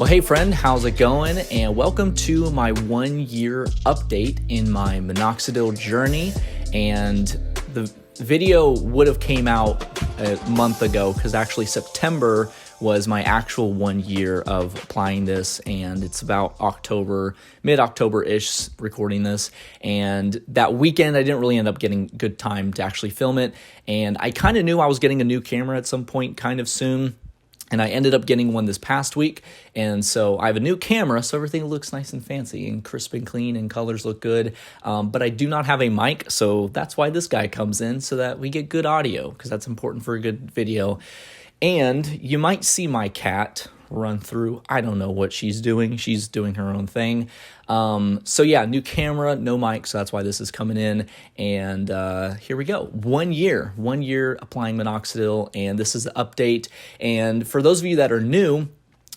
Well, hey friend, how's it going? And welcome to my 1 year update in my Minoxidil journey. And the video would have came out a month ago because actually September was my actual 1 year of applying this, and it's about October, mid-October-ish recording this. And that weekend I didn't really end up getting good time to actually film it, and I kind of knew I was getting a new camera at some point kind of soon. And I ended up getting one this past week, and so I have a new camera, so everything looks nice and fancy and crisp and clean and colors look good, but I do not have a mic, so that's why this guy comes in, so that we get good audio, because that's important for a good video. And you might see my cat run through. I don't know what she's doing. She's doing her own thing. So yeah, new camera, no mic, so that's why this is coming in. And here we go. 1 year applying Minoxidil, and this is the update. And for those of you that are new,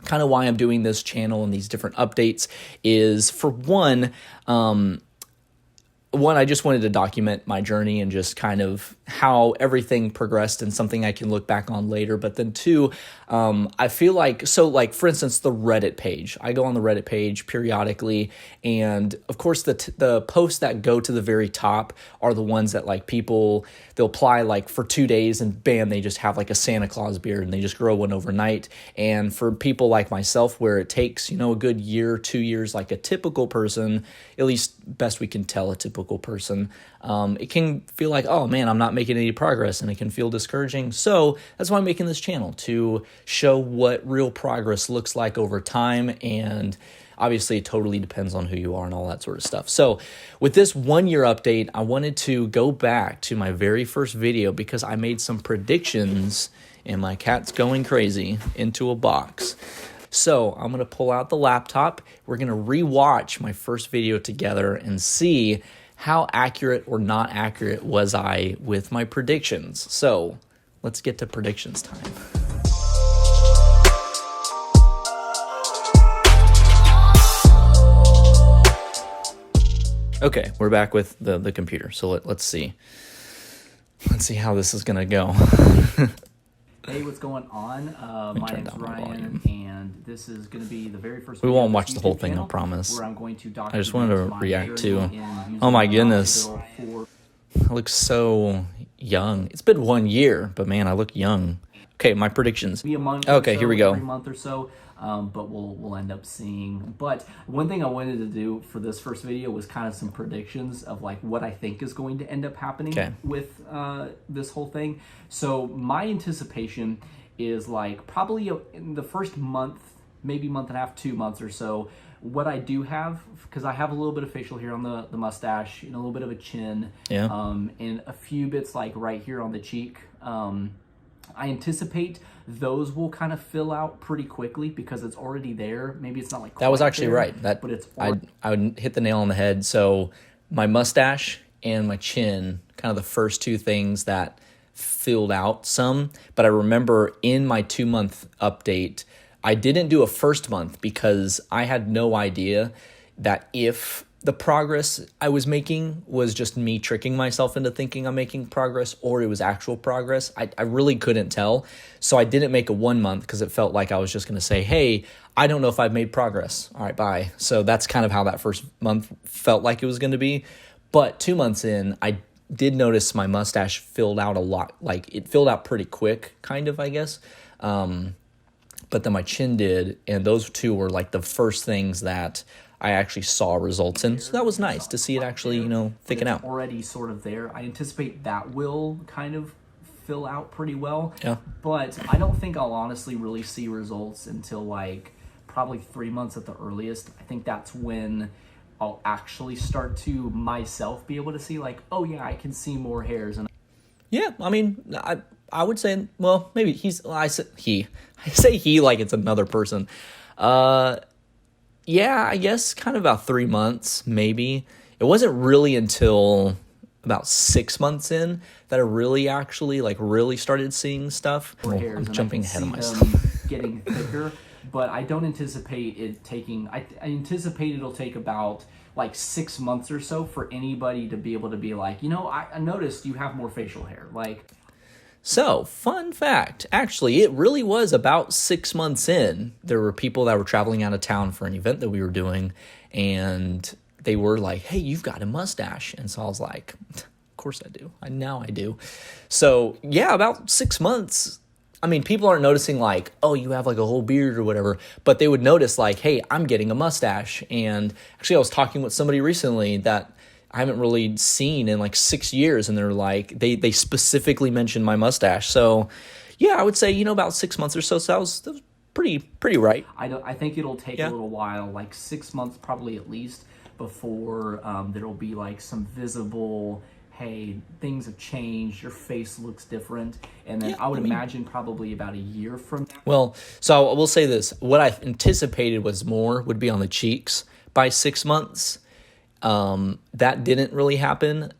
kind of why I'm doing this channel and these different updates is, for one, I just wanted to document my journey and just kind of how everything progressed and something I can look back on later. But then two, I feel like, so like for instance, the Reddit page, I go on the Reddit page periodically. And of course the posts that go to the very top are the ones that like people, they'll apply like for 2 days and bam, they just have like a Santa Claus beard and they just grow one overnight. And for people like myself, where it takes, a good year, 2 years, like a typical person, at least best we can tell a typical person, it can feel like, oh man, I'm not making any progress, and it can feel discouraging. So that's why I'm making this channel, to show what real progress looks like over time. And obviously it totally depends on who you are and all that sort of stuff. So with this 1 year update, I wanted to go back to my very first video because I made some predictions, and my cat's going crazy into a box. So I'm going to pull out the laptop. We're going to rewatch my first video together and see how accurate or not accurate was I with my predictions. So let's get to predictions time. Okay, we're back with the computer. So let's see. Let's see how this is going to go. Hey, what's going on? My name's Ryan, and this is going to be the very first. We won't watch the whole thing, I promise. Where I'm going to I just wanted to react to. Oh my goodness, I look so young. It's been 1 year, but man, I look young. Okay, my predictions. Be a month. Okay, here we go. Every month or so. But we'll end up seeing. But one thing I wanted to do for this first video was kind of some predictions of like what I think is going to end up happening with this whole thing. So my anticipation is like probably in the first month, maybe month and a half, 2 months or so, what I do have, because I have a little bit of facial hair on the mustache, and a little bit of a chin, and a few bits like right here on the cheek. I anticipate those will kind of fill out pretty quickly because it's already there. Maybe it's not like that was actually there, right. But it's I would hit the nail on the head. So my mustache and my chin, kind of the first two things that filled out some. But I remember in my 2 month update, I didn't do a first month because I had no idea that if the progress I was making was just me tricking myself into thinking I'm making progress, or it was actual progress. I really couldn't tell. So I didn't make a 1 month because it felt like I was just going to say, hey, I don't know if I've made progress. All right, bye. So that's kind of how that first month felt like it was going to be. But 2 months in, I did notice my mustache filled out a lot. Like it filled out pretty quick, kind of, I guess. But then my chin did. And those two were like the first things that I actually saw results in. So that was nice to see it actually, thicken out. Already sort of there. I anticipate that will kind of fill out pretty well. Yeah. But I don't think I'll honestly really see results until like probably 3 months at the earliest. I think that's when I'll actually start to myself be able to see like, oh yeah, I can see more hairs. And yeah, I mean, I would say, well, maybe I say he like it's another person. Yeah, I guess kind of about 3 months, maybe. It wasn't really until about 6 months in that I really actually started seeing stuff. I'm jumping ahead of myself. Getting thicker, but I don't anticipate it taking, I anticipate it'll take about like 6 months or so for anybody to be able to be like, I noticed you have more facial hair. Like, So, fun fact, actually, it really was about 6 months in. There were people that were traveling out of town for an event that we were doing, and they were like, hey, you've got a mustache. And so I was like, of course I do. Now I do. So, yeah, about 6 months. I mean, people aren't noticing like, oh, you have like a whole beard or whatever, but they would notice like, hey, I'm getting a mustache. And actually, I was talking with somebody recently that I haven't really seen in like 6 years, and they're like, they specifically mentioned my mustache. So, yeah, I would say, you know, about 6 months or so. So that was pretty right. I think it'll take a little while, like 6 months probably at least, before there'll be like some visible, hey, things have changed, your face looks different. And then I would imagine probably about a year from now. Well, so I will say this. What I anticipated was more would be on the cheeks by 6 months. That didn't really happen.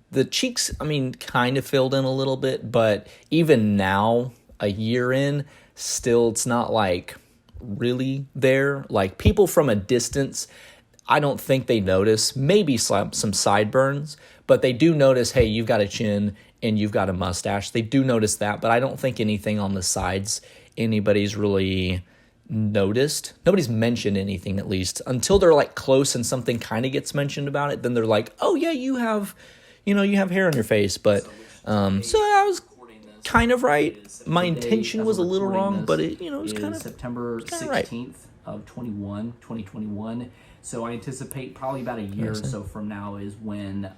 The cheeks, I mean, kind of filled in a little bit, but even now, a year in, still it's not like really there. Like people from a distance, I don't think they notice, maybe some sideburns, but they do notice, hey, you've got a chin and you've got a mustache. They do notice that, but I don't think anything on the sides anybody's really noticed. Nobody's mentioned anything, at least, until they're like close and something kind of gets mentioned about it. Then they're like, oh yeah, you have hair on your face. But so I was kind of right. My intention was a little wrong, but it was kind of September 16th of 2021. So I anticipate probably about a year or so from now is when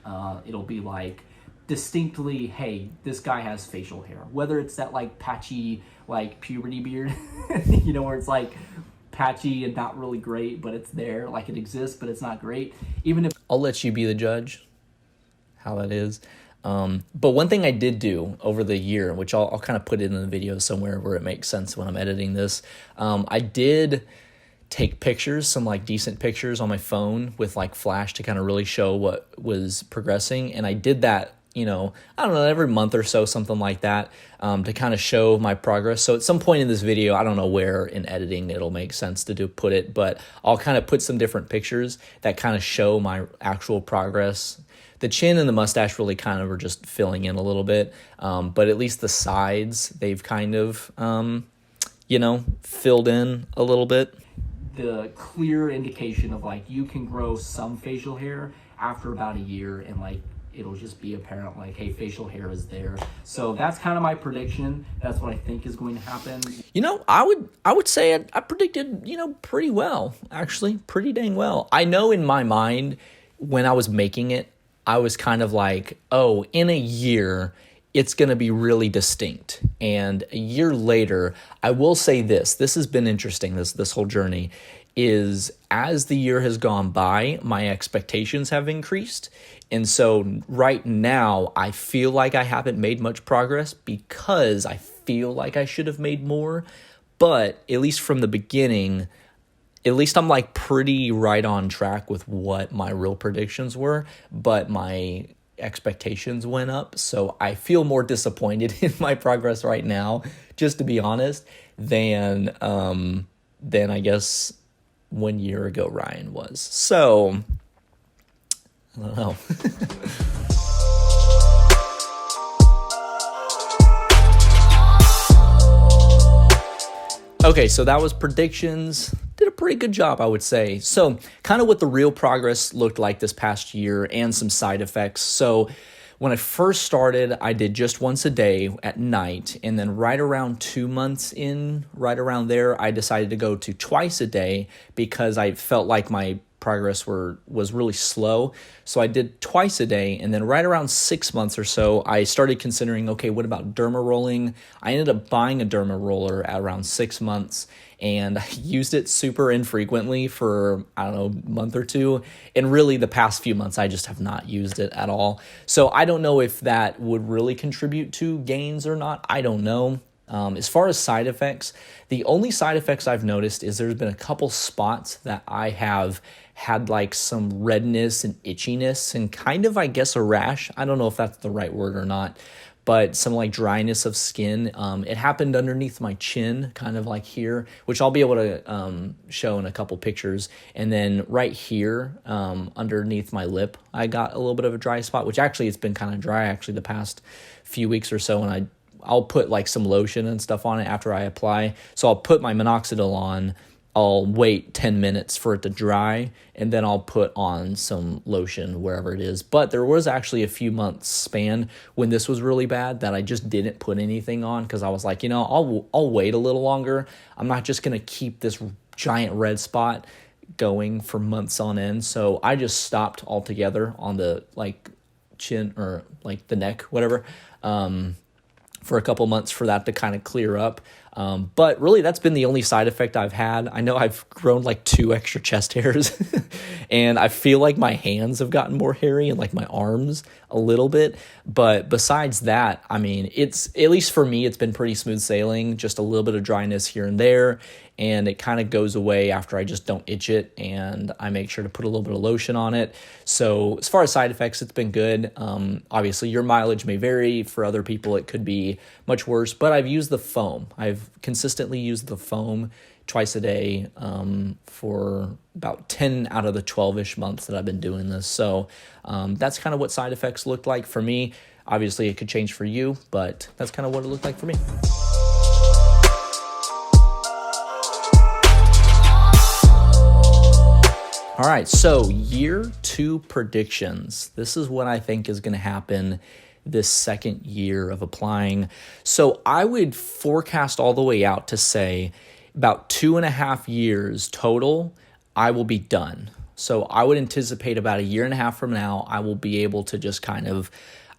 it'll be like distinctly, hey, this guy has facial hair. Whether it's that like patchy like puberty beard, where it's like patchy and not really great, but it's there, like it exists, but it's not great. Even if I'll let you be the judge how that is. But one thing I did do over the year, which I'll kind of put it in the video somewhere where it makes sense when I'm editing this, I did take pictures, some like decent pictures on my phone with like flash to kind of really show what was progressing. And I did that, I don't know, every month or so, something like that, to kind of show my progress. So at some point in this video, I don't know where in editing it'll make sense to put it, but I'll kind of put some different pictures that kind of show my actual progress. The chin and the mustache really kind of are just filling in a little bit, but at least the sides, they've kind of, filled in a little bit. The clear indication of like you can grow some facial hair after about a year, and like it'll just be apparent like, hey, facial hair is there. So that's kind of my prediction. That's what I think is going to happen. I would say I predicted, pretty well, actually, pretty dang well. I know in my mind when I was making it, I was kind of like, oh, in a year, it's going to be really distinct. And a year later, I will say this has been interesting, this whole journey, is as the year has gone by, my expectations have increased. And so right now, I feel like I haven't made much progress because I feel like I should have made more. But at least from the beginning, at least I'm like pretty right on track with what my real predictions were, but my expectations went up. So I feel more disappointed in my progress right now, just to be honest, than I guess 1 year ago Ryan was. So I don't know. Okay, so that was predictions. Did a pretty good job, I would say. So kind of what the real progress looked like this past year and some side effects. So when I first started, I did just once a day at night. And then right around 2 months in, right around there, I decided to go to twice a day because I felt like my progress was really slow. So I did twice a day. And then right around 6 months or so, I started considering, okay, what about derma rolling? I ended up buying a derma roller at around 6 months. And I used it super infrequently for, I don't know, a month or two. And really the past few months, I just have not used it at all. So I don't know if that would really contribute to gains or not. I don't know. As far as side effects, the only side effects I've noticed is there's been a couple spots that I have had like some redness and itchiness and kind of, I guess, a rash. I don't know if that's the right word or not, but some like dryness of skin. It happened underneath my chin, kind of like here, which I'll be able to show in a couple pictures. And then right here, underneath my lip, I got a little bit of a dry spot, which actually it's been kind of dry actually the past few weeks or so. And I I'll put like some lotion and stuff on it after I apply. So I'll put my minoxidil on, I'll wait 10 minutes for it to dry, and then I'll put on some lotion wherever it is. But there was actually a few months span when this was really bad that I just didn't put anything on, because I was like, you know, I'll wait a little longer. I'm not just going to keep this giant red spot going for months on end. So I just stopped altogether on the like chin or like the neck, whatever, for a couple months for that to kind of clear up. But really, that's been the only side effect I've had. I know I've grown like 2 extra chest hairs, and I feel like my hands have gotten more hairy and like my arms a little bit. But besides that, I mean, it's, at least for me, it's been pretty smooth sailing, just a little bit of dryness here and there. And it kind of goes away after I just don't itch it, and I make sure to put a little bit of lotion on it. So as far as side effects, it's been good. Obviously, your mileage may vary. For other people, it could be much worse, but I've used the foam. I've consistently used the foam twice a day for about 10 out of the 12-ish months that I've been doing this. So that's kind of what side effects looked like for me. Obviously, it could change for you, but that's kind of what it looked like for me. All right, so year 2 predictions. This is what I think is going to happen this second year of applying. So I would forecast all the way out to say about 2.5 years total, I will be done. So I would anticipate about 1.5 years from now, I will be able to just kind of,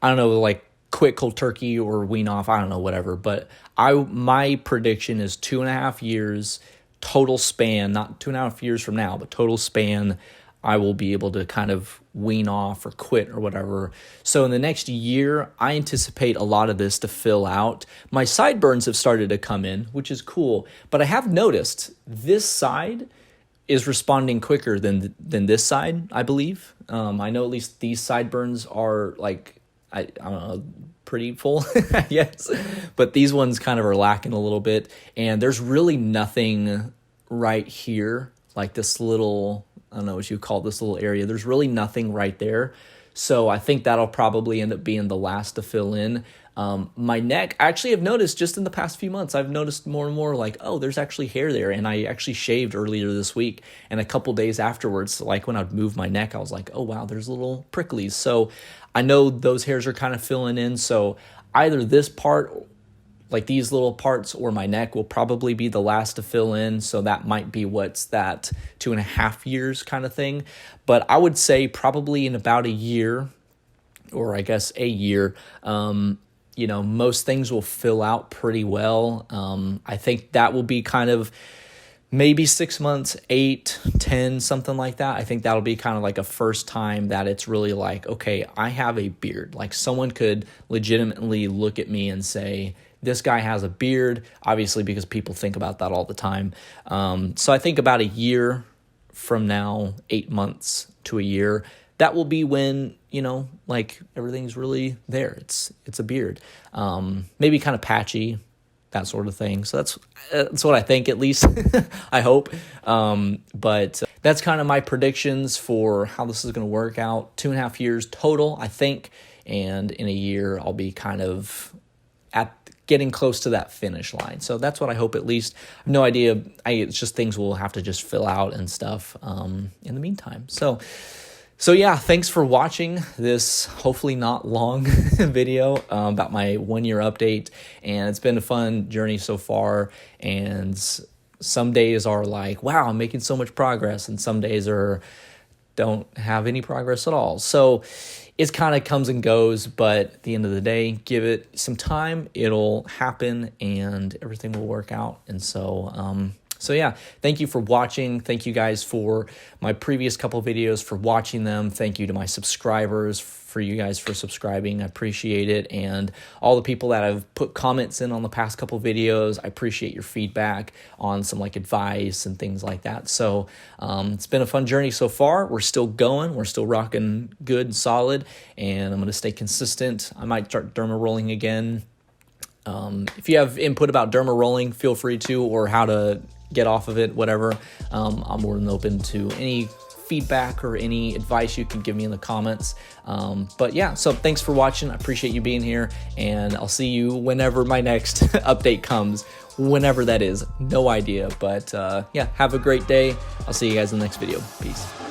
I don't know, like quit cold turkey or wean off, I don't know, whatever. But my prediction is 2.5 years total span, not 2.5 years from now, but total span, I will be able to kind of wean off or quit or whatever. So in the next year, I anticipate a lot of this to fill out. My sideburns have started to come in, which is cool, but I have noticed this side is responding quicker than this side, I believe. I know at least these sideburns are like, I don't know, pretty full, yes, but these ones kind of are lacking a little bit, and there's really nothing right here, like this little, I don't know what you call this little area, there's really nothing right there, so I think that'll probably end up being the last to fill in. My neck, I actually have noticed just in the past few months, I've noticed more and more like, oh, there's actually hair there, and I actually shaved earlier this week, and a couple days afterwards, like when I'd move my neck, I was like, oh wow, there's little pricklies. So I know those hairs are kind of filling in, so either this part, like these little parts, or my neck will probably be the last to fill in, so that might be what's that 2.5 years kind of thing. But I would say probably in about a year, or I guess a year, you know, most things will fill out pretty well. I think that will be kind of maybe 6 months, 8, 10, something like that. I think that'll be kind of like a first time that it's really like, okay, I have a beard. Like someone could legitimately look at me and say, this guy has a beard, obviously because people think about that all the time. So I think about a year from now, 8 months to a year, that will be when, you know, like everything's really there. It's a beard. Maybe kind of patchy, that sort of thing. So that's what I think, at least. I hope. But that's kind of my predictions for how this is going to work out. 2.5 years total, I think. And in a year, I'll be kind of at getting close to that finish line. So that's what I hope, at least. I have no idea. It's just things we'll have to just fill out and stuff in the meantime. So yeah, thanks for watching this hopefully not long video about my 1-year update, and it's been a fun journey so far, and some days are like, wow, I'm making so much progress, and some days don't have any progress at all. So it kind of comes and goes, but at the end of the day, give it some time, it'll happen, and everything will work out. And so yeah, thank you for watching. Thank you guys for my previous couple videos, for watching them. Thank you to my subscribers, for you guys for subscribing. I appreciate it. And all the people that have put comments in on the past couple videos, I appreciate your feedback on some like advice and things like that. So it's been a fun journey so far. We're still going. We're still rocking good and solid. And I'm going to stay consistent. I might start derma rolling again. If you have input about derma rolling, feel free to, or how to get off of it, whatever. I'm more than open to any feedback or any advice you can give me in the comments. But yeah, so thanks for watching. I appreciate you being here, and I'll see you whenever my next update comes. Whenever that is, no idea. But yeah, have a great day. I'll see you guys in the next video. Peace.